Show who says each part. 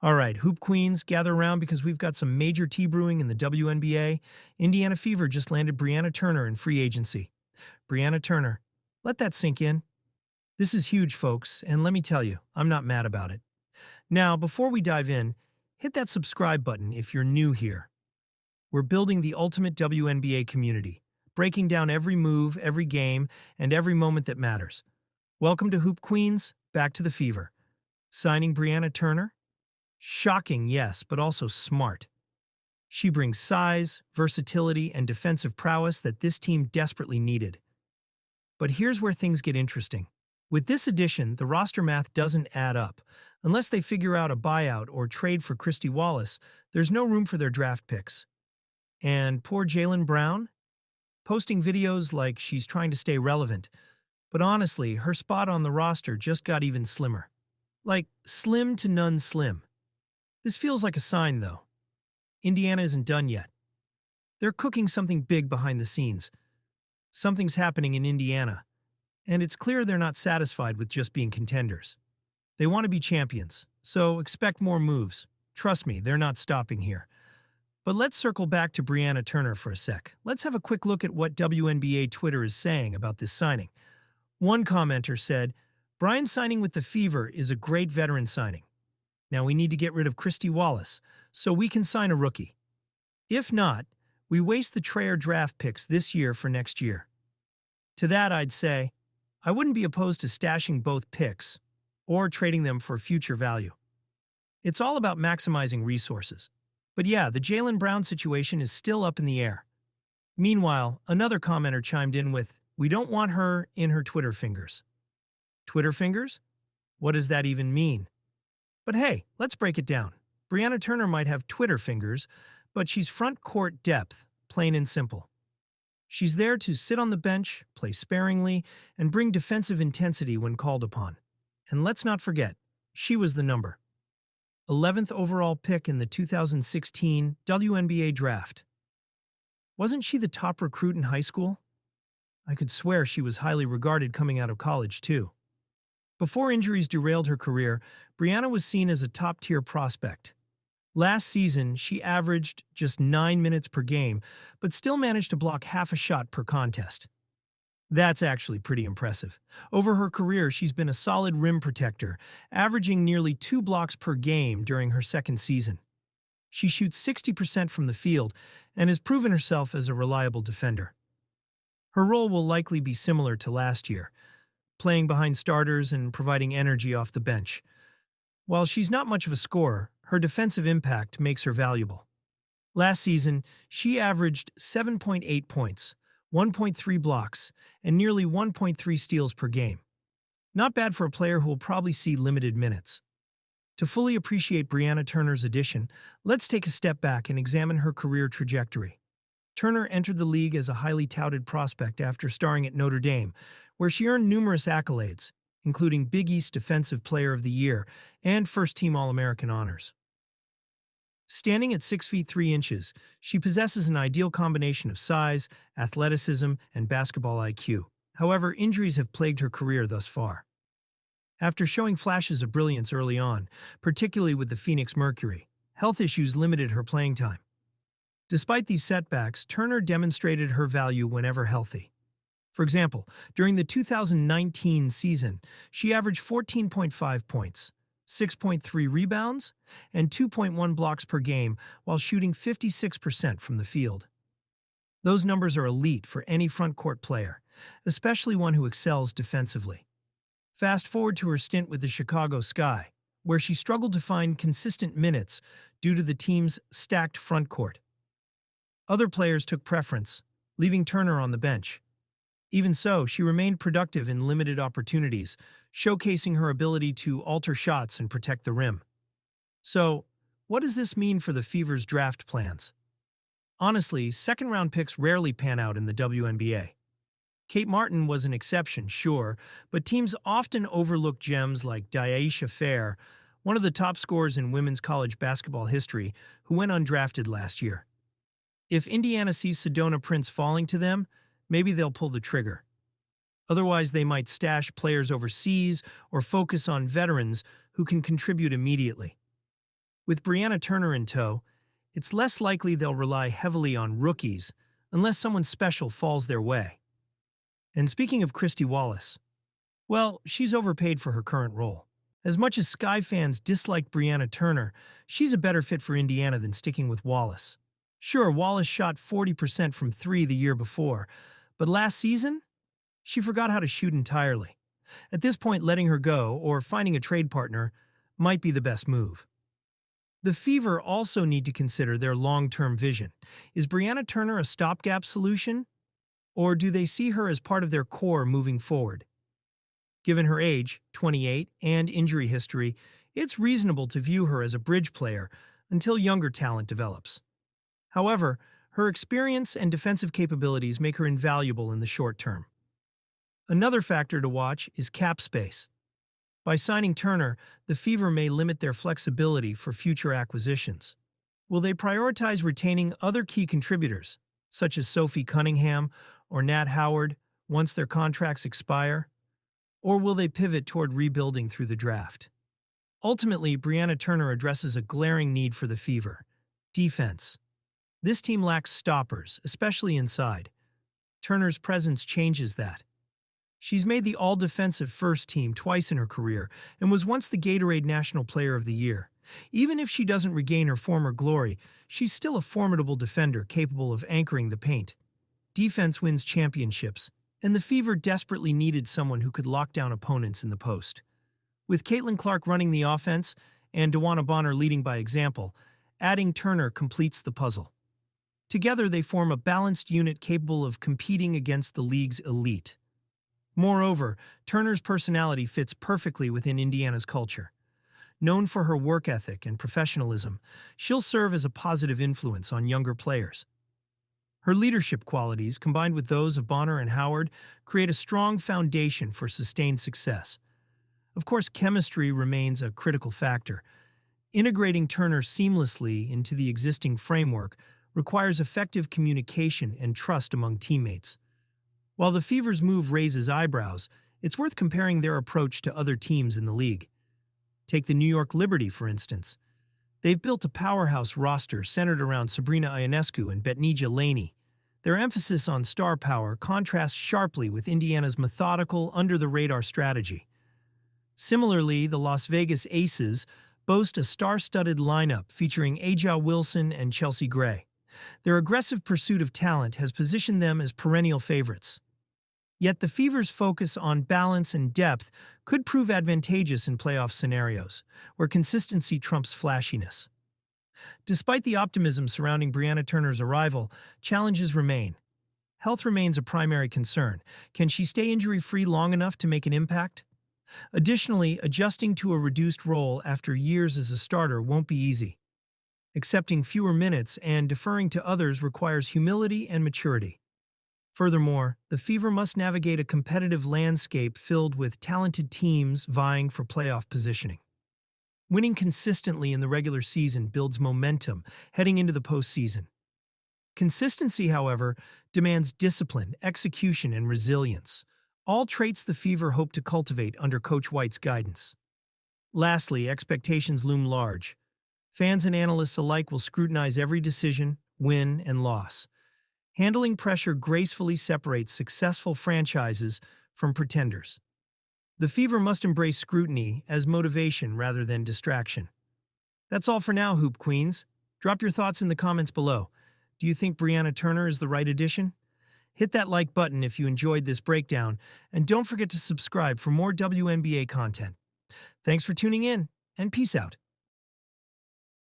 Speaker 1: All right, Hoop Queens, gather around because we've got some major tea brewing in the WNBA. Indiana Fever just landed Brianna Turner in free agency. Brianna Turner. Let that sink in. This is huge, folks, and let me tell you, I'm not mad about it. Now, before we dive in, hit that subscribe button if you're new here. We're building the ultimate WNBA community, breaking down every move, every game, and every moment that matters. Welcome to Hoop Queens, back to the Fever. Signing Brianna Turner? Shocking, yes, but also smart. She brings size, versatility, and defensive prowess that this team desperately needed. But here's where things get interesting. With this addition, the roster math doesn't add up. Unless they figure out a buyout or trade for Christy Wallace, there's no room for their draft picks. And poor Jaylen Brown? Posting videos like she's trying to stay relevant. But honestly, her spot on the roster just got even slimmer. Like, slim to none slim. This feels like a sign, though. Indiana isn't done yet. They're cooking something big behind the scenes. Something's happening in Indiana, and it's clear they're not satisfied with just being contenders. They want to be champions, so expect more moves. Trust me, they're not stopping here. But let's circle back to Brianna Turner for a sec. Let's have a quick look at what WNBA Twitter is saying about this signing. One commenter said, "Brian's signing with the Fever is a great veteran signing. Now we need to get rid of Christy Wallace, so we can sign a rookie. If not, we waste the Trayer draft picks this year for next year." To that I'd say, I wouldn't be opposed to stashing both picks or trading them for future value. It's all about maximizing resources. But yeah, the Jaylen Brown situation is still up in the air. Meanwhile, another commenter chimed in with, "We don't want her in her Twitter fingers." Twitter fingers? What does that even mean? But hey, let's break it down. Brianna Turner might have Twitter fingers, but she's front court depth, plain and simple. She's there to sit on the bench, play sparingly, and bring defensive intensity when called upon. And let's not forget, she was the number 11th overall pick in the 2016 WNBA draft. Wasn't she the top recruit in high school? I could swear she was highly regarded coming out of college, too. Before injuries derailed her career, Brianna was seen as a top-tier prospect. Last season, she averaged just 9 minutes per game, but still managed to block half a shot per contest. That's actually pretty impressive. Over her career, she's been a solid rim protector, averaging nearly 2 blocks per game during her second season. She shoots 60% from the field and has proven herself as a reliable defender. Her role will likely be similar to last year, playing behind starters and providing energy off the bench. While she's not much of a scorer, her defensive impact makes her valuable. Last season, she averaged 7.8 points, 1.3 blocks, and nearly 1.3 steals per game. Not bad for a player who will probably see limited minutes. To fully appreciate Brianna Turner's addition, let's take a step back and examine her career trajectory. Turner entered the league as a highly touted prospect after starring at Notre Dame, where she earned numerous accolades, including Big East Defensive Player of the Year and First-Team All-American honors. Standing at 6 feet 3 inches, she possesses an ideal combination of size, athleticism, and basketball IQ. However, injuries have plagued her career thus far. After showing flashes of brilliance early on, particularly with the Phoenix Mercury, health issues limited her playing time. Despite these setbacks, Turner demonstrated her value whenever healthy. For example, during the 2019 season, she averaged 14.5 points, 6.3 rebounds, and 2.1 blocks per game while shooting 56% from the field. Those numbers are elite for any front court player, especially one who excels defensively. Fast forward to her stint with the Chicago Sky, where she struggled to find consistent minutes due to the team's stacked front court. Other players took preference, leaving Turner on the bench. Even so, she remained productive in limited opportunities, showcasing her ability to alter shots and protect the rim. So, what does this mean for the Fever's draft plans? Honestly, second-round picks rarely pan out in the WNBA. Kate Martin was an exception, sure, but teams often overlook gems like Diaisha Fair, one of the top scorers in women's college basketball history, who went undrafted last year. If Indiana sees Sedona Prince falling to them, maybe they'll pull the trigger. Otherwise, they might stash players overseas or focus on veterans who can contribute immediately. With Brianna Turner in tow, it's less likely they'll rely heavily on rookies unless someone special falls their way. And speaking of Christy Wallace, well, she's overpaid for her current role. As much as Sky fans dislike Brianna Turner, she's a better fit for Indiana than sticking with Wallace. Sure, Wallace shot 40% from three the year before, but last season, she forgot how to shoot entirely. At this point, letting her go or finding a trade partner might be the best move. The Fever also need to consider their long-term vision. Is Brianna Turner a stopgap solution, or do they see her as part of their core moving forward? Given her age, 28, and injury history, it's reasonable to view her as a bridge player until younger talent develops. However, her experience and defensive capabilities make her invaluable in the short term. Another factor to watch is cap space. By signing Turner, the Fever may limit their flexibility for future acquisitions. Will they prioritize retaining other key contributors, such as Sophie Cunningham or Nat Howard, once their contracts expire? Or will they pivot toward rebuilding through the draft? Ultimately, Brianna Turner addresses a glaring need for the Fever: defense. This team lacks stoppers, especially inside. Turner's presence changes that. She's made the all-defensive first team twice in her career and was once the Gatorade National Player of the Year. Even if she doesn't regain her former glory, she's still a formidable defender capable of anchoring the paint. Defense wins championships, and the Fever desperately needed someone who could lock down opponents in the post. With Caitlin Clark running the offense and DeWanna Bonner leading by example, adding Turner completes the puzzle. Together, they form a balanced unit capable of competing against the league's elite. Moreover, Turner's personality fits perfectly within Indiana's culture. Known for her work ethic and professionalism, she'll serve as a positive influence on younger players. Her leadership qualities, combined with those of Bonner and Howard, create a strong foundation for sustained success. Of course, chemistry remains a critical factor. Integrating Turner seamlessly into the existing framework requires effective communication and trust among teammates. While the Fever's move raises eyebrows, it's worth comparing their approach to other teams in the league. Take the New York Liberty, for instance. They've built a powerhouse roster centered around Sabrina Ionescu and Betnijah Laney. Their emphasis on star power contrasts sharply with Indiana's methodical, under-the-radar strategy. Similarly, the Las Vegas Aces boast a star-studded lineup featuring A'ja Wilson and Chelsea Gray. Their aggressive pursuit of talent has positioned them as perennial favorites. Yet the Fever's focus on balance and depth could prove advantageous in playoff scenarios, where consistency trumps flashiness. Despite the optimism surrounding Brianna Turner's arrival, challenges remain. Health remains a primary concern. Can she stay injury-free long enough to make an impact? Additionally, adjusting to a reduced role after years as a starter won't be easy. Accepting fewer minutes and deferring to others requires humility and maturity. Furthermore, the Fever must navigate a competitive landscape filled with talented teams vying for playoff positioning. Winning consistently in the regular season builds momentum heading into the postseason. Consistency, however, demands discipline, execution, and resilience, all traits the Fever hope to cultivate under Coach White's guidance. Lastly, expectations loom large. Fans and analysts alike will scrutinize every decision, win, and loss. Handling pressure gracefully separates successful franchises from pretenders. The Fever must embrace scrutiny as motivation rather than distraction. That's all for now, Hoop Queens. Drop your thoughts in the comments below. Do you think Brianna Turner is the right addition? Hit that like button if you enjoyed this breakdown, and don't forget to subscribe for more WNBA content. Thanks for tuning in, and peace out.